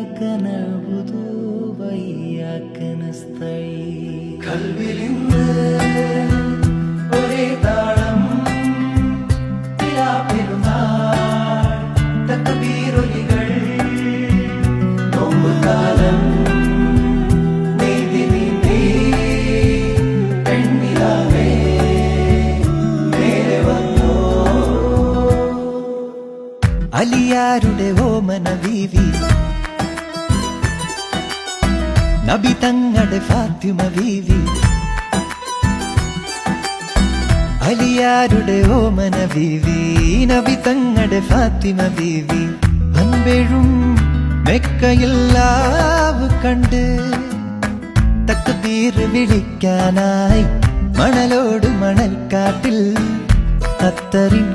നഅ്ബുദു വഇയ്യാക നസ്തഈൻ ഖൽബിലിന്ന് ഒരേ താളം ഇലാ പെരുന്നാൾ തക്ബീറൊലികൾ നോമ്പുകാലം നീതി നീന്തി പെണ്ണിലാവേ നേരെ വന്നോ അലിയാരുടെ ഓമന ബീവി നബി തങ്ങളുടെ ഫാത്തിമ ബീവി അലിയാരുടെ ഓമന ബീവി നബി തങ്ങളുടെ ഫാത്തിമ ബീവി അൻപെഴും മെക്കയില്ലാവ് കണ്ട് തക്ബീർ വിളിക്കാനായി മണലോട് മണൽക്കാട്ടിൽ അത്തറിൻ